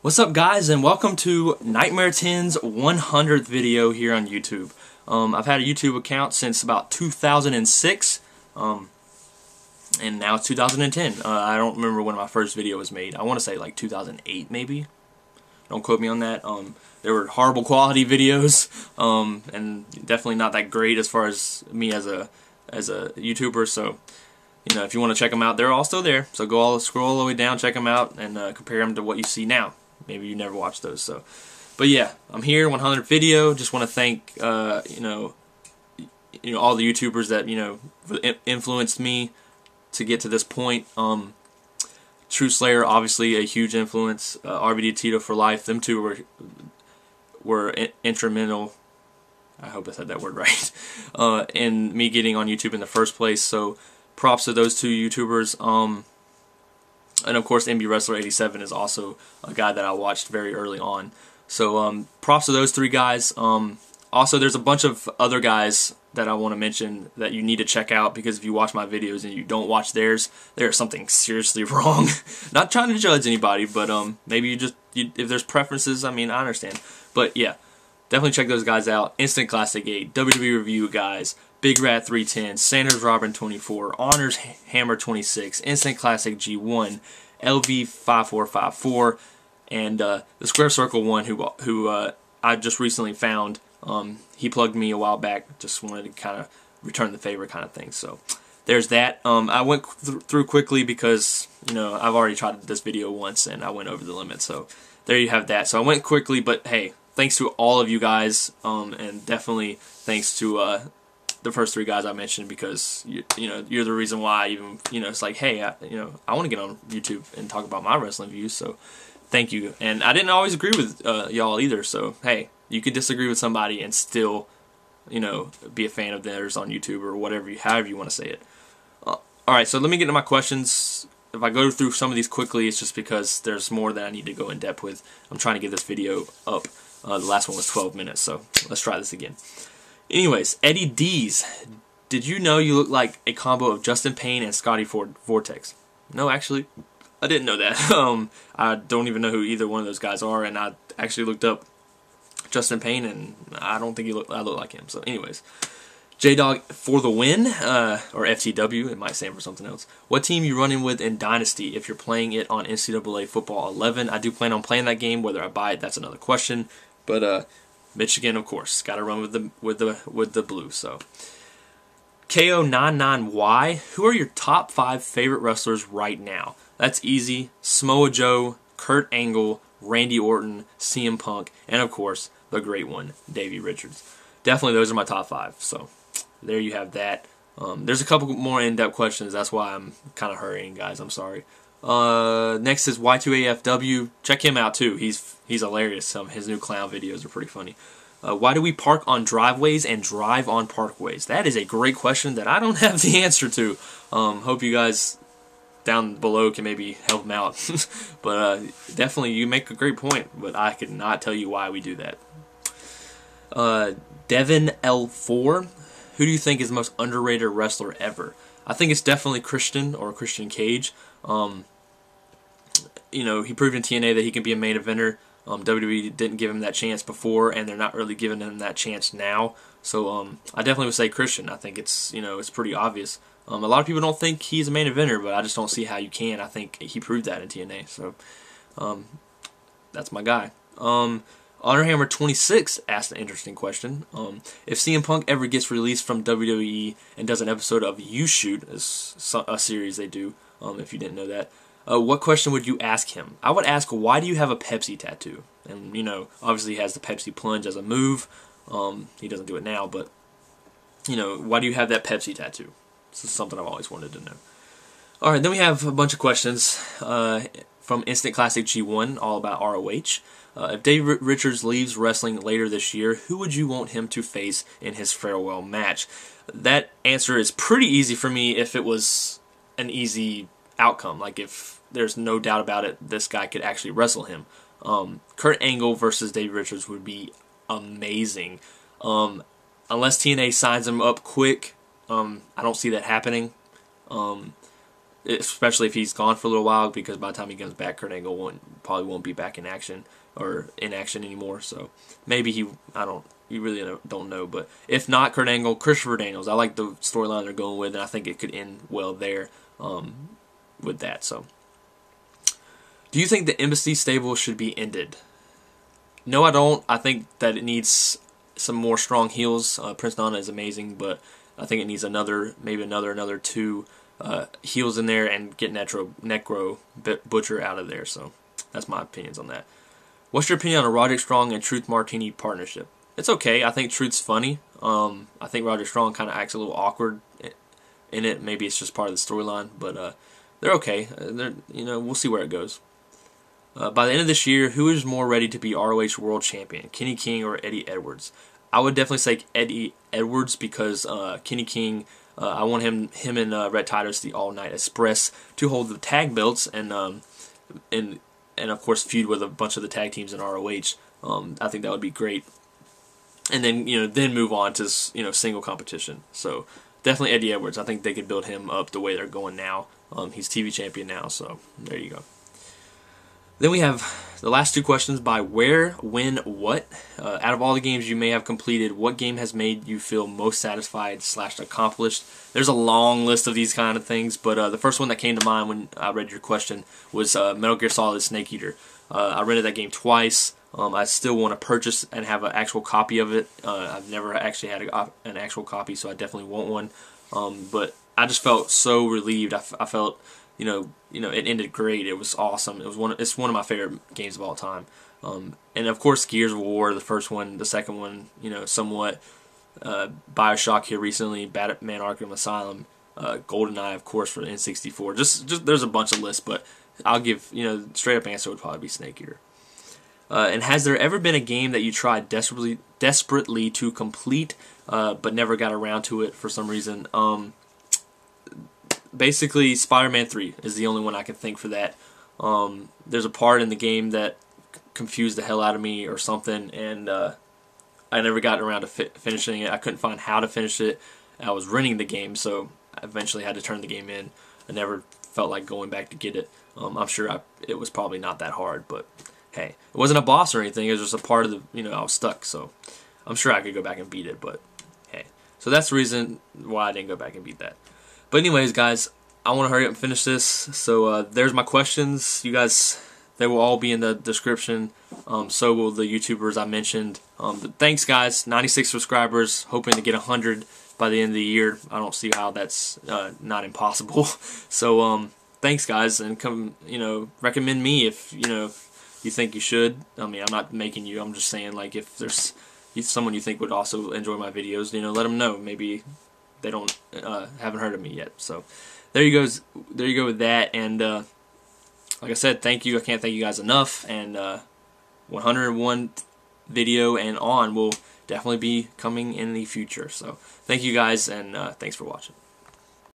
What's up, guys, and welcome to Nightmare 10's 100th video here on YouTube. I've had a YouTube account since about 2006, and now it's 2010. I don't remember when my first video was made. I want to say like 2008 maybe. Don't quote me on that. There were horrible quality videos, and definitely not that great as far as me as a YouTuber. So, you know, if you want to check them out, they're all still there. So scroll all the way down, check them out, and compare them to what you see now. Maybe you never watched those. So, but yeah, I'm here, 100th video. Just want to thank you know all the YouTubers that influenced me to get to this point. True Slayer, obviously a huge influence. RBD Tito for life. Them two were instrumental. I hope I said that word right. In me getting on YouTube in the first place. So props to those two YouTubers. And of course, MB Wrestler 87 is also a guy that I watched very early on. So props to those three guys. Also, there's a bunch of other guys that I want to mention that you need to check out, because if you watch my videos and you don't watch theirs, there's something seriously wrong. Not trying to judge anybody, but maybe if there's preferences, I mean, I understand. But yeah, definitely check those guys out. Instant Classic 8, WWE Review guys, Big Rat 310, Sanders Robin 24, HonnorHammer26, Instant Classic G1, LV 5454, and the Square Circle 1, who I just recently found. He plugged me a while back. Just wanted to kind of return the favor kind of thing. So there's that. I went through quickly because I've already tried this video once and I went over the limit. So there you have that. So I went quickly, but hey, thanks to all of you guys, and definitely thanks to the first three guys I mentioned, because you're the reason why I even it's like, hey, I want to get on YouTube and talk about my wrestling views. So thank you. And I didn't always agree with y'all either. So hey, you could disagree with somebody and still be a fan of theirs on YouTube or whatever, however you want to say it. All right, so let me get into my questions. If I go through some of these quickly, it's just because there's more that I need to go in depth with. I'm trying to get this video up. The last one was 12 minutes, so let's try this again. Anyways, eddydeez, did you know you look like a combo of Justin Payne and Scotty Vortex? No, actually, I didn't know that. I don't even know who either one of those guys are, and I actually looked up Justin Payne, and I don't think I look like him. So anyways, JDOG for the win, or FTW, it might stand for something else. What team you running with in Dynasty if you're playing it on NCAA Football 11? I do plan on playing that game. Whether I buy it, that's another question. But Michigan, of course, got to run with the blue. So KO99Y, who are your top 5 favorite wrestlers right now? That's easy. Samoa Joe, Kurt Angle, Randy Orton, CM Punk, and of course the great one, Davey Richards. Definitely those are my top 5. So there you have that. There's a couple more in-depth questions. That's why I'm kind of hurrying, guys. I'm sorry. Next is Y2AFW. Check him out too. He's hilarious. His new clown videos are pretty funny. Why do we park on driveways and drive on parkways? That is a great question that I don't have the answer to. Hope you guys down below can maybe help him out. But definitely, you make a great point, but I could not tell you why we do that. Devin L4, who do you think is the most underrated wrestler ever? I think it's definitely Christian, or Christian Cage. He proved in TNA that he can be a main eventer. WWE didn't give him that chance before, and they're not really giving him that chance now. So I definitely would say Christian. I think it's it's pretty obvious. A lot of people don't think he's a main eventer, but I just don't see how you can. I think he proved that in TNA. So that's my guy. HonnorHammer26 asked an interesting question. If CM Punk ever gets released from WWE and does an episode of YouShoot, a series they do, if you didn't know that, what question would you ask him? I would ask, why do you have a Pepsi tattoo? And, obviously he has the Pepsi plunge as a move. He doesn't do it now, but, why do you have that Pepsi tattoo? This is something I've always wanted to know. Alright, then we have a bunch of questions from Instant Classic G1, all about ROH. If Davey Richards leaves wrestling later this year, who would you want him to face in his farewell match? That answer is pretty easy for me if it was an easy outcome. Like if there's no doubt about it, this guy could actually wrestle him. Kurt Angle versus Davey Richards would be amazing. Unless TNA signs him up quick, I don't see that happening. especially if he's gone for a little while, because by the time he comes back, Kurt Angle probably won't be back in action or in action anymore. So maybe you really don't know. But if not Kurt Angle, Christopher Daniels. I like the storyline they're going with, and I think it could end well there with that. So, do you think the Embassy stable should be ended? No, I don't. I think that it needs some more strong heels. Prince Nana is amazing, but I think it needs maybe another 2 heels in there, and get Necro Butcher out of there. So that's my opinions on that. What's your opinion on a Roderick Strong and Truth Martini partnership? It's okay. I think Truth's funny. I think Roderick Strong kind of acts a little awkward in it. Maybe it's just part of the storyline, but they're okay. We'll see where it goes. By the end of this year, who is more ready to be ROH World Champion, Kenny King or Eddie Edwards? I would definitely say Eddie Edwards, because Kenny King, I want him and Red Titus, the All Night Express, to hold the tag belts and of course feud with a bunch of the tag teams in ROH. I think that would be great. And then then move on to single competition. So definitely Eddie Edwards. I think they could build him up the way they're going now. He's TV champion now, so there you go. Then we have the last 2 questions by Where, When, What. Out of all the games you may have completed, what game has made you feel most satisfied / accomplished? There's a long list of these kind of things, but the first one that came to mind when I read your question was Metal Gear Solid Snake Eater. I rented that game twice. I still want to purchase and have an actual copy of it. I've never actually had an actual copy, so I definitely want one. But I just felt so relieved. I felt, it ended great. It was awesome. It's one of my favorite games of all time. And of course, Gears of War, the first one, the second one, somewhat. BioShock here recently, Batman Arkham Asylum, GoldenEye, of course, for the N64. Just there's a bunch of lists, but I'll give straight up answer would probably be Snake Eater. And has there ever been a game that you tried desperately to complete, but never got around to it for some reason? Basically, Spider-Man 3 is the only one I can think for that. There's a part in the game that confused the hell out of me or something, and I never got around to finishing it. I couldn't find how to finish it. I was renting the game, so I eventually had to turn the game in. I never felt like going back to get it. I'm sure it was probably not that hard, but hey, it wasn't a boss or anything. It was just a part of the, I was stuck, so I'm sure I could go back and beat it, but hey. So that's the reason why I didn't go back and beat that. But anyways, guys, I want to hurry up and finish this. So there's my questions. You guys, they will all be in the description. So will the YouTubers I mentioned. But thanks, guys. 96 subscribers. Hoping to get 100 by the end of the year. I don't see how that's not impossible. So thanks, guys, and come, recommend me if you think you should. I mean, I'm not making you. I'm just saying, like, if there's someone you think would also enjoy my videos, let them know. Maybe they haven't heard of me yet. So there you go with that. And like I said, thank you. I can't thank you guys enough. And 101 video and on will definitely be coming in the future. So thank you guys, and thanks for watching.